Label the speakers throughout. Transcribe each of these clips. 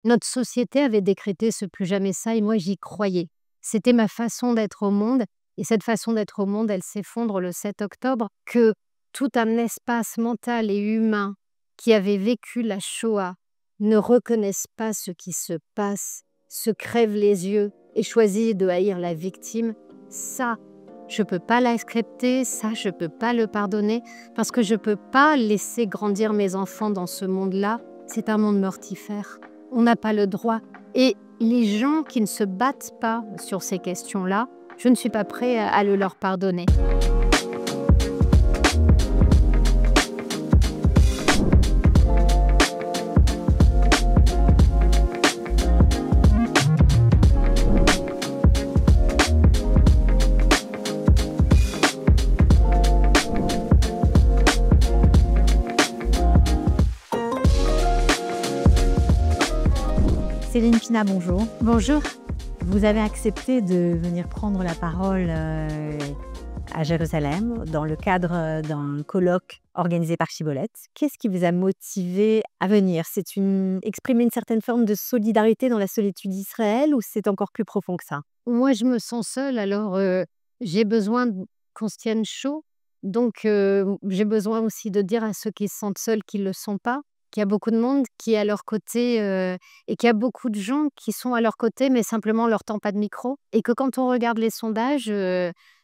Speaker 1: Notre société avait décrété ce plus jamais ça et moi j'y croyais. C'était ma façon d'être au monde et cette façon d'être au monde, elle s'effondre le 7 octobre. Que tout un espace mental et humain qui avait vécu la Shoah ne reconnaisse pas ce qui se passe, se crève les yeux et choisit de haïr la victime, ça, je peux pas l'accepter, ça, je peux pas le pardonner parce que je peux pas laisser grandir mes enfants dans ce monde-là. C'est un monde mortifère. On n'a pas le droit. Et les gens qui ne se battent pas sur ces questions-là, je ne suis pas prêt à le leur pardonner.
Speaker 2: Céline Pina, bonjour.
Speaker 1: Bonjour.
Speaker 2: Vous avez accepté de venir prendre la parole à Jérusalem dans le cadre d'un colloque organisé par Chibolette. Qu'est-ce qui vous a motivé à venir? Exprimer une certaine forme de solidarité dans la solitude d'Israël ou c'est encore plus profond que ça?
Speaker 1: Moi, je me sens seule, alors j'ai besoin qu'on se tienne chaud. Donc, j'ai besoin aussi de dire à ceux qui se sentent seuls qu'ils ne le sont pas, qu'il y a beaucoup de monde qui est à leur côté et qu'il y a beaucoup de gens qui sont à leur côté, mais simplement on leur tend pas de micro. Et que quand on regarde les sondages,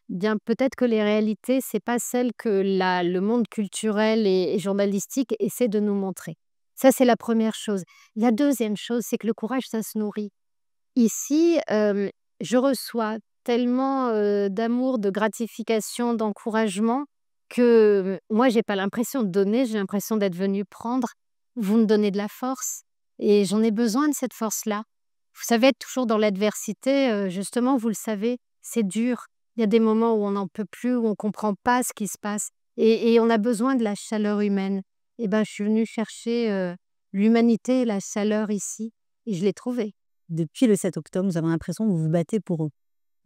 Speaker 1: bien peut-être que les réalités, c'est pas celles que le monde culturel et journalistique essaie de nous montrer. Ça, c'est la première chose. La deuxième chose, c'est que le courage, ça se nourrit. Ici, je reçois tellement, d'amour, de gratification, d'encouragement que, moi, j'ai pas l'impression de donner, j'ai l'impression d'être venue prendre. Vous me donnez de la force et j'en ai besoin de cette force-là. Vous savez, être toujours dans l'adversité, justement, vous le savez, c'est dur. Il y a des moments où on n'en peut plus, où on comprend pas ce qui se passe et on a besoin de la chaleur humaine. Et ben, je suis venue chercher, l'humanité et la chaleur ici et je l'ai trouvée.
Speaker 2: Depuis le 7 octobre, nous avons l'impression que vous vous battez pour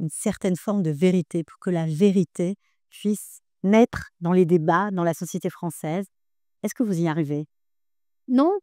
Speaker 2: une certaine forme de vérité, pour que la vérité puisse naître dans les débats, dans la société française. Est-ce que vous y arrivez?
Speaker 1: Non,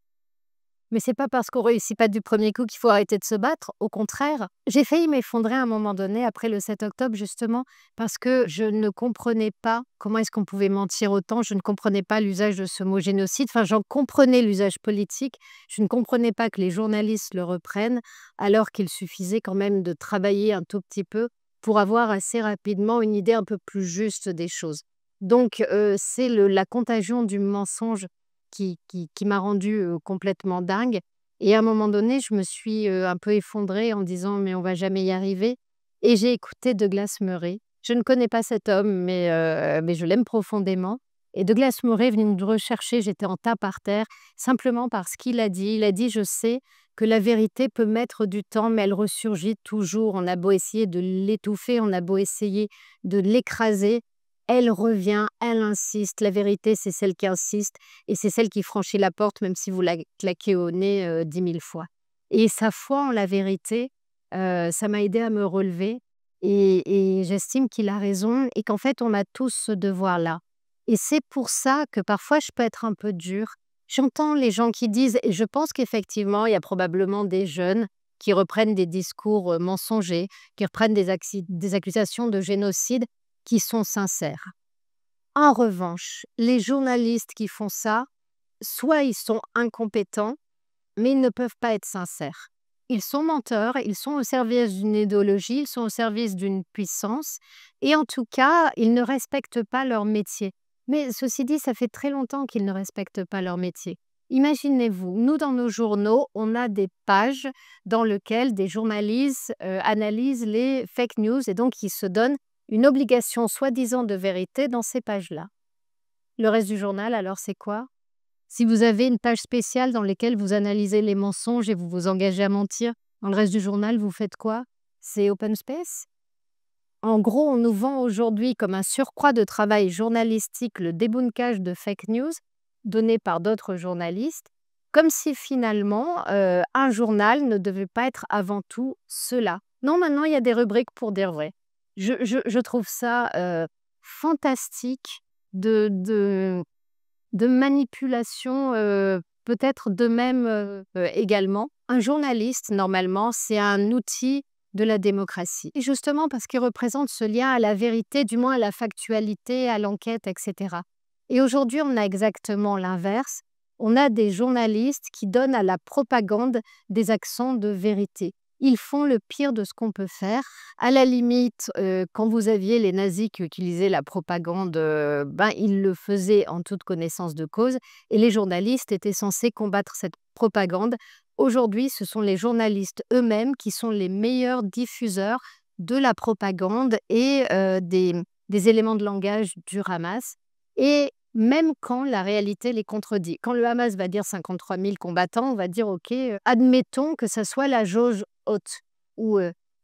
Speaker 1: mais c'est pas parce qu'on réussit pas du premier coup qu'il faut arrêter de se battre. Au contraire, j'ai failli m'effondrer à un moment donné après le 7 octobre justement parce que je ne comprenais pas comment est-ce qu'on pouvait mentir autant. Je ne comprenais pas l'usage de ce mot génocide. Enfin, j'en comprenais l'usage politique. Je ne comprenais pas que les journalistes le reprennent alors qu'il suffisait quand même de travailler un tout petit peu pour avoir assez rapidement une idée un peu plus juste des choses. Donc, c'est la contagion du mensonge qui m'a rendue, complètement dingue et à un moment donné, je me suis, un peu effondrée en disant: «Mais on va jamais y arriver» et j'ai écouté Douglas Murray. Je ne connais pas cet homme, mais je l'aime profondément et Douglas Murray est venu me rechercher, j'étais en tas par terre, simplement parce qu'il a dit. Il a dit: «Je sais que la vérité peut mettre du temps, mais elle ressurgit toujours. On a beau essayer de l'étouffer, on a beau essayer de l'écraser, elle revient, elle insiste. La vérité, c'est celle qui insiste et c'est celle qui franchit la porte même si vous la claquez au nez, 10 000 fois et sa foi en la vérité, ça m'a aidée à me relever et j'estime qu'il a raison et qu'en fait, on a tous ce devoir-là et c'est pour ça que parfois je peux être un peu dure. J'entends les gens qui disent et je pense qu'effectivement, il y a probablement des jeunes qui reprennent des discours, mensongers, qui reprennent des accusations de génocide qui sont sincères. En revanche, les journalistes qui font ça, soit ils sont incompétents, mais ils ne peuvent pas être sincères. Ils sont menteurs, ils sont au service d'une idéologie, ils sont au service d'une puissance et en tout cas, ils ne respectent pas leur métier. Mais ceci dit, ça fait très longtemps qu'ils ne respectent pas leur métier. Imaginez-vous, nous dans nos journaux, on a des pages dans lesquelles des journalistes analysent les fake news et donc ils se donnent une obligation soi-disant de vérité dans ces pages-là. Le reste du journal, alors c'est quoi? Si vous avez une page spéciale dans laquelle vous analysez les mensonges et vous vous engagez à mentir, dans le reste du journal, vous faites quoi? C'est open space? En gros, on nous vend aujourd'hui comme un surcroît de travail journalistique le débunkage de fake news donné par d'autres journalistes, comme si finalement un journal ne devait pas être avant tout cela. Non, maintenant il y a des rubriques pour dire vrai. Je trouve ça fantastique de manipulation peut-être de même également. Un journaliste, normalement, c'est un outil de la démocratie. Et justement parce qu'il représente ce lien à la vérité, du moins à la factualité, à l'enquête, etc. Et aujourd'hui, on a exactement l'inverse. On a des journalistes qui donnent à la propagande des accents de vérité. Ils font le pire de ce qu'on peut faire. À la limite, quand vous aviez les nazis qui utilisaient la propagande, ils le faisaient en toute connaissance de cause et les journalistes étaient censés combattre cette propagande. Aujourd'hui, ce sont les journalistes eux-mêmes qui sont les meilleurs diffuseurs de la propagande et des éléments de langage du Hamas. Et même quand la réalité les contredit. Quand le Hamas va dire 53 000 combattants, on va dire OK, admettons que ça soit la jauge haute.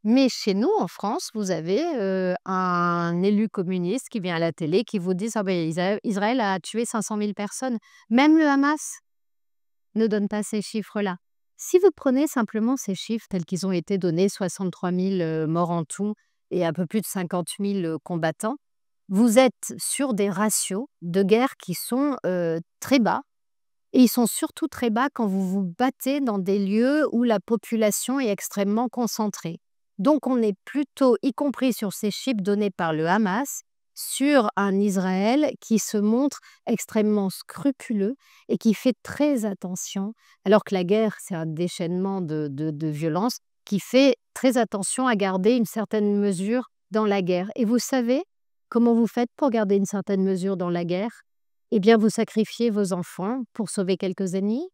Speaker 1: Mais chez nous, en France, vous avez un élu communiste qui vient à la télé qui vous dit ah ben, Israël a tué 500 000 personnes. Même le Hamas ne donne pas ces chiffres-là. Si vous prenez simplement ces chiffres tels qu'ils ont été donnés, 63 000 morts en tout et un peu plus de 50 000 combattants, vous êtes sur des ratios de guerre qui sont très bas. Et ils sont surtout très bas quand vous vous battez dans des lieux où la population est extrêmement concentrée. Donc on est plutôt, y compris sur ces chiffres donnés par le Hamas, sur un Israël qui se montre extrêmement scrupuleux et qui fait très attention, alors que la guerre, c'est un déchaînement de violence, qui fait très attention à garder une certaine mesure dans la guerre. Et vous savez comment vous faites pour garder une certaine mesure dans la guerre? Eh bien, vous sacrifiez vos enfants pour sauver quelques ennemis.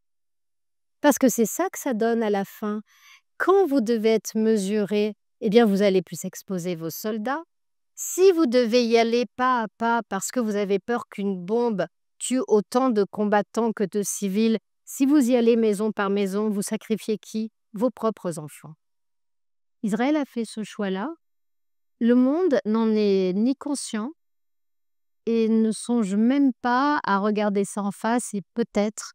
Speaker 1: Parce que c'est ça que ça donne à la fin. Quand vous devez être mesuré, eh bien, vous allez plus exposer vos soldats. Si vous devez y aller pas à pas parce que vous avez peur qu'une bombe tue autant de combattants que de civils, si vous y allez maison par maison, vous sacrifiez qui? Vos propres enfants. Israël a fait ce choix-là. Le monde n'en est ni conscient et ne songe même pas à regarder ça en face et peut-être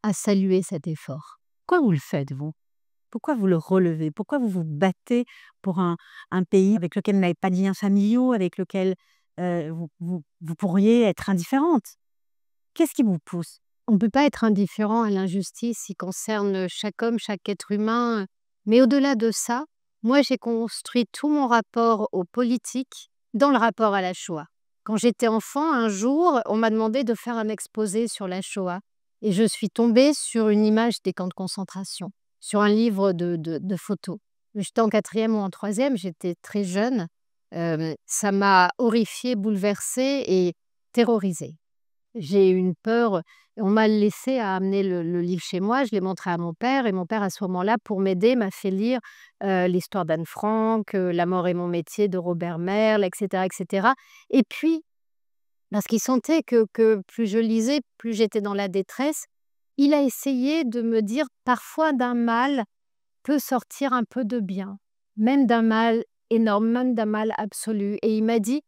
Speaker 1: à saluer cet effort.
Speaker 2: Pourquoi vous le faites, vous? Pourquoi vous le relevez? Pourquoi vous vous battez pour un pays avec lequel vous n'avez pas de liens familiaux, avec lequel vous pourriez être indifférente? Qu'est-ce qui vous pousse?
Speaker 1: On ne peut pas être indifférent à l'injustice qui concerne chaque homme, chaque être humain. Mais au-delà de ça, moi, j'ai construit tout mon rapport aux politiques dans le rapport à la Shoah. Quand j'étais enfant, un jour, on m'a demandé de faire un exposé sur la Shoah. Et je suis tombée sur une image des camps de concentration, sur un livre de photos. J'étais en 4e ou en 3e, j'étais très jeune. Ça m'a horrifiée, bouleversée et terrorisée. J'ai eu une peur. On m'a laissé à amener le livre chez moi. Je l'ai montré à mon père et mon père, à ce moment-là, pour m'aider, m'a fait lire l'histoire d'Anne Frank, La mort est mon métier de Robert Merle, etc., etc. Et puis, parce qu'il sentait que plus je lisais, plus j'étais dans la détresse, il a essayé de me dire parfois d'un mal peut sortir un peu de bien, même d'un mal énorme, même d'un mal absolu. Et il m'a dit,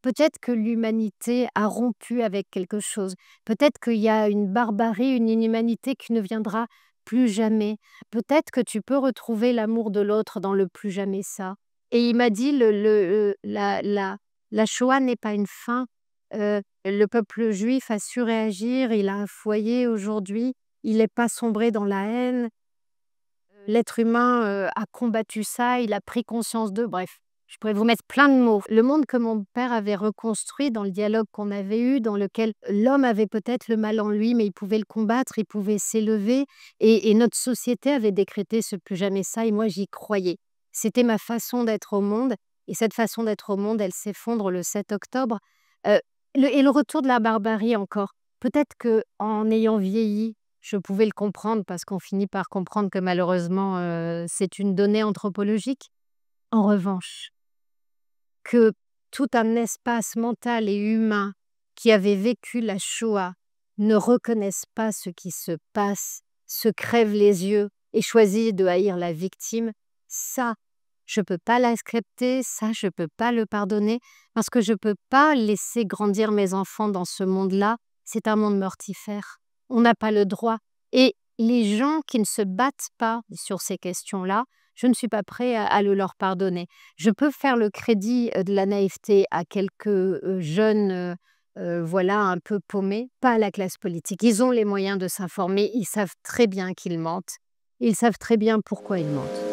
Speaker 1: peut-être que l'humanité a rompu avec quelque chose. Peut-être qu'il y a une barbarie, une inhumanité qui ne viendra plus jamais. Peut-être que tu peux retrouver l'amour de l'autre dans le plus jamais ça. Et il m'a dit, la Shoah n'est pas une fin. Le peuple juif a su réagir, il a un foyer aujourd'hui, il n'est pas sombré dans la haine. L'être humain a combattu ça, il a pris conscience d'eux, bref. Je pourrais vous mettre plein de mots. Le monde que mon père avait reconstruit dans le dialogue qu'on avait eu, dans lequel l'homme avait peut-être le mal en lui, mais il pouvait le combattre, il pouvait s'élever. Et notre société avait décrété ce plus jamais ça, et moi j'y croyais. C'était ma façon d'être au monde, et cette façon d'être au monde, elle s'effondre le 7 octobre. Et le retour de la barbarie encore. Peut-être qu'en ayant vieilli, je pouvais le comprendre, parce qu'on finit par comprendre que malheureusement, c'est une donnée anthropologique. En revanche, que tout un espace mental et humain qui avait vécu la Shoah ne reconnaisse pas ce qui se passe, se crève les yeux et choisit de haïr la victime, ça, je ne peux pas l'accepter, ça, je ne peux pas le pardonner, parce que je ne peux pas laisser grandir mes enfants dans ce monde-là. C'est un monde mortifère. On n'a pas le droit. Et les gens qui ne se battent pas sur ces questions-là, je ne suis pas prêt à le leur pardonner. Je peux faire le crédit de la naïveté à quelques jeunes voilà, un peu paumés, pas la classe politique. Ils ont les moyens de s'informer, ils savent très bien qu'ils mentent, ils savent très bien pourquoi ils mentent.